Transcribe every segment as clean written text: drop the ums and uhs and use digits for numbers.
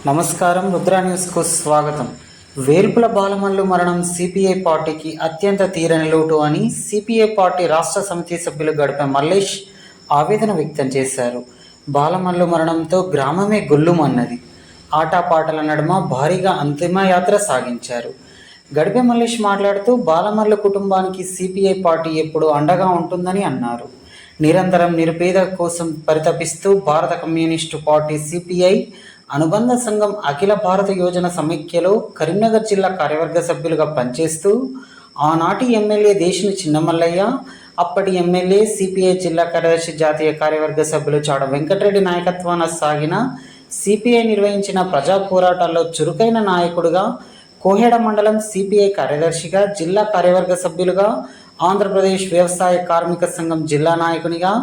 నమస్కారం. రుద్ర న్యూస్కు స్వాగతం. వేల్పుల బాలమల్లు మరణం సిపిఐ పార్టీకి అత్యంత తీరని లోటు అని సిపిఐ పార్టీ రాష్ట్ర సమితి సభ్యులు గడిపే మల్లేష్ ఆవేదన వ్యక్తం చేశారు. బాలమల్లు మరణంతో గ్రామమే గుల్లుమన్నది. ఆటపాటల నడుమ భారీగా అంతిమయాత్ర సాగించారు. గడిపే మల్లేష్ మాట్లాడుతూ బాలమల్లు కుటుంబానికి సిపిఐ పార్టీ ఎప్పుడూ అండగా ఉంటుందని అన్నారు. నిరంతరం నిరుపేద కోసం పరితపిస్తూ భారత కమ్యూనిస్టు పార్టీ సిపిఐ అనుబంధ సంఘం అఖిల భారత యోజన సమైక్యలో కరీంనగర్ జిల్లా కార్యవర్గ సభ్యులుగా పనిచేస్తూ ఆనాటి ఎమ్మెల్యే దేశిని చిన్నమల్లయ్య, అప్పటి ఎమ్మెల్యే సిపిఐ జిల్లా కార్యదర్శి జాతీయ కార్యవర్గ సభ్యులు చాడ వెంకటరెడ్డి నాయకత్వాన సాగిన సిపిఐ నిర్వహించిన ప్రజా పోరాటాల్లో చురుకైన నాయకుడుగా, కోహెడ మండలం సిపిఐ కార్యదర్శిగా, జిల్లా కార్యవర్గ సభ్యులుగా, ఆంధ్రప్రదేశ్ వ్యవసాయ కార్మిక సంఘం జిల్లా నాయకునిగా,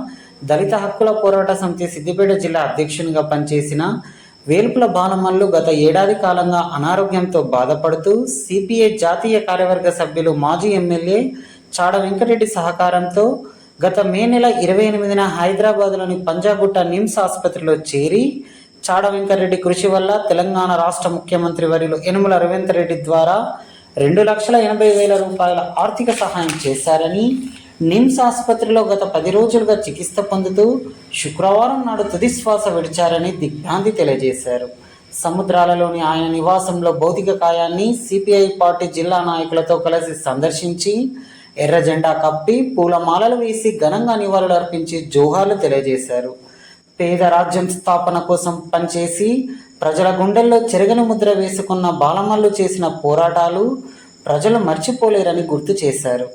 దళిత హక్కుల పోరాట సమితి సిద్దిపేట జిల్లా అధ్యక్షునిగా పనిచేసిన వేల్పుల బాలమల్లు గత ఏడాది కాలంగా అనారోగ్యంతో బాధపడుతూ సిపిఐ జాతీయ కార్యవర్గ సభ్యులు మాజీ ఎమ్మెల్యే చాడ వెంకటరెడ్డి సహకారంతో గత మే నెల 28న హైదరాబాద్లోని పంజాగుట్ట నిమ్స్ ఆసుపత్రిలో చేరి చాడ వెంకటరెడ్డి కృషి వల్ల తెలంగాణ రాష్ట్ర ముఖ్యమంత్రి వర్యులు యనుమల రేవంత్ రెడ్డి ద్వారా 2,80,000 రూపాయల ఆర్థిక సహాయం చేశారని, నిమ్స్ ఆసుపత్రిలో గత 10 రోజులుగా చికిత్స పొందుతూ శుక్రవారం నాడు తుది శ్వాస విడిచారని దిగ్భ్రాంతి తెలియజేశారు. సముద్రాలలోని ఆయన నివాసంలో భౌతిక కాయాన్ని సిపిఐ పార్టీ జిల్లా నాయకులతో కలిసి సందర్శించి ఎర్ర జెండా కప్పి పూలమాలలు వేసి ఘనంగా నివాళులు అర్పించి జోహార్లు తెలియజేశారు. పేద రాజ్యం స్థాపన కోసం పనిచేసి ప్రజల గుండెల్లో చెరగని ముద్ర వేసుకున్న బాలమల్లు చేసిన పోరాటాలు ప్రజలు మర్చిపోలేరని గుర్తు చేశారు.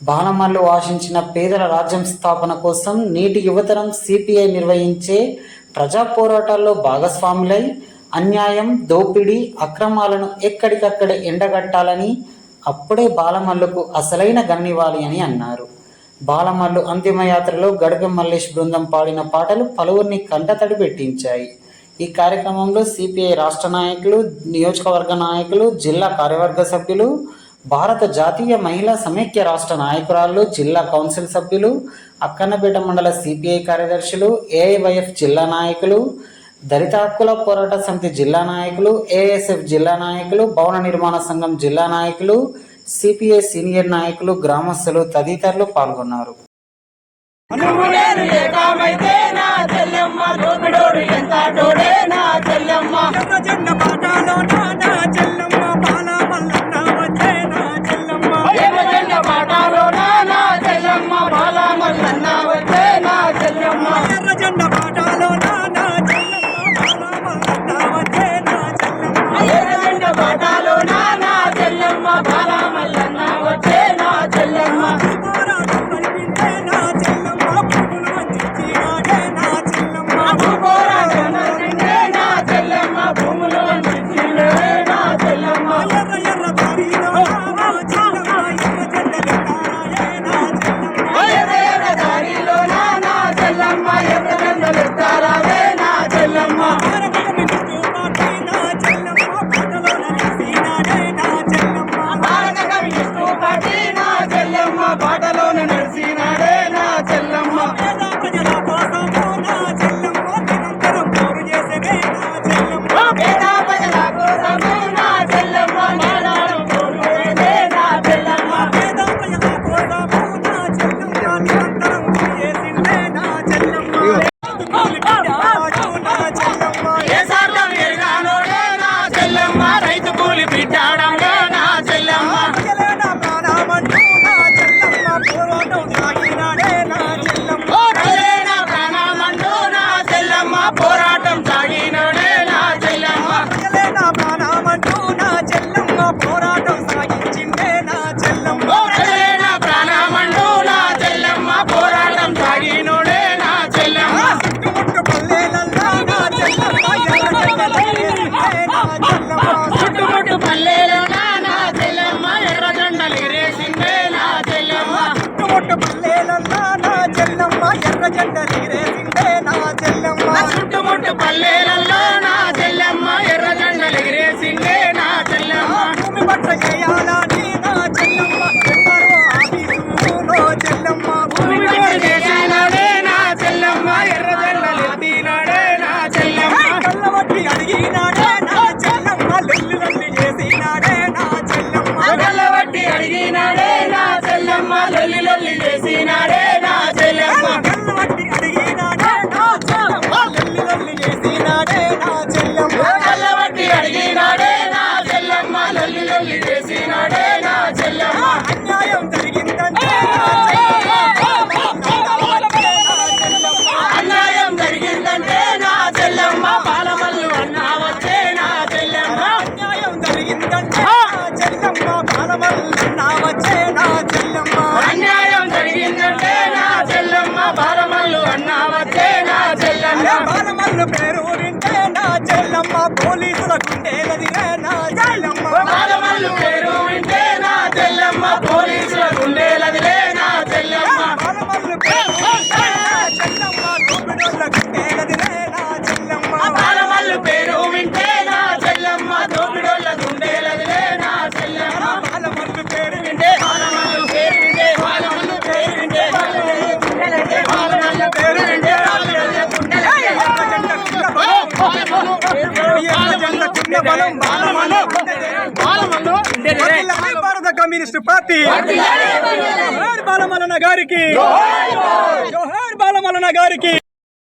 బాలమల్లు ఆశించిన పేదల రాజ్యం స్థాపన కోసం నేటి యువతరం సిపిఐ నిర్వహించే ప్రజా పోరాటాల్లో భాగస్వాములై అన్యాయం, దోపిడీ, అక్రమాలను ఎక్కడికక్కడే ఎండగట్టాలని, అప్పుడే బాలమల్లుకు అసలైన గన్నివ్వాలి అని అన్నారు. బాలమల్లు అంతిమయాత్రలో గడిపే మల్లేష్ బృందం పాడిన పాటలు పలువురిని కంటతడి పెట్టించాయి. ఈ కార్యక్రమంలో సిపిఐ రాష్ట్ర నాయకులు, నియోజకవర్గ నాయకులు, జిల్లా కార్యవర్గ సభ్యులు, భారత జాతీయ మహిళా సమైక్య రాష్ట్ర నాయకురాలు, జిల్లా కౌన్సిల్ సభ్యులు, అక్కన్నపేట మండల సిపిఐ కార్యదర్శులు, ఏఐవైఎఫ్ జిల్లా నాయకులు, దళిత హక్కుల పోరాట సమితి జిల్లా నాయకులు, ఏఎస్ఎఫ్ జిల్లా నాయకులు, భవన నిర్మాణ సంఘం జిల్లా నాయకులు, సిపిఐ సీనియర్ నాయకులు, గ్రామస్తులు తదితరులు పాల్గొన్నారు. చుట్టుముట్టు పల్లెలలో నా చెల్లెమ్మ ఎర్ర జెండలు ఎగిరేసిందే నా చెల్లెమ్మ. భూమి పట్ల చేయాలని నా చెల్లెమ్మ ఎందరో ఆఫీసులో చెల్లెమ్మ. భూమి పట్ల చేయాలనే నా చెల్లెమ్మ ఎర్ర జెండలు ఎత్తినాడే నా చెల్లెమ్మ. కళ్ళ వట్టి అడిగినాడే నా బాలమల్లు పేరు వింటే నా చెల్లమ్మ పోలీసుల గుండెలదిరే నా చెల్లమ్మ బాలమల్లు పేరు వింటే నా చెల్లమ్మ పోలీసుల గుండెలదిరే నా చెల్లమ్మ బాలమల్లు పేరు వింటే నా చెల్లమ్మ దోపిడోళ్ళ గుండెలదిరే నా చెల్లమ్మ బాలమల్లు పేరు వింటే నా చెల్లమ్మ దోపిడోళ్ళ గుండెలదిరే నా చెల్లమ్మ బాలమల్లు పేరు వింటే బాలమల్లు పేరు వింటే బాలమల్లు పేరు వింటే బాలమల్లు పేరు వింటే భారత కమ్యూనిస్ట్ పార్టీ జోహార్ బాలమల్లన్న గారికి జోహార్ బాలమల్లన్న గారికి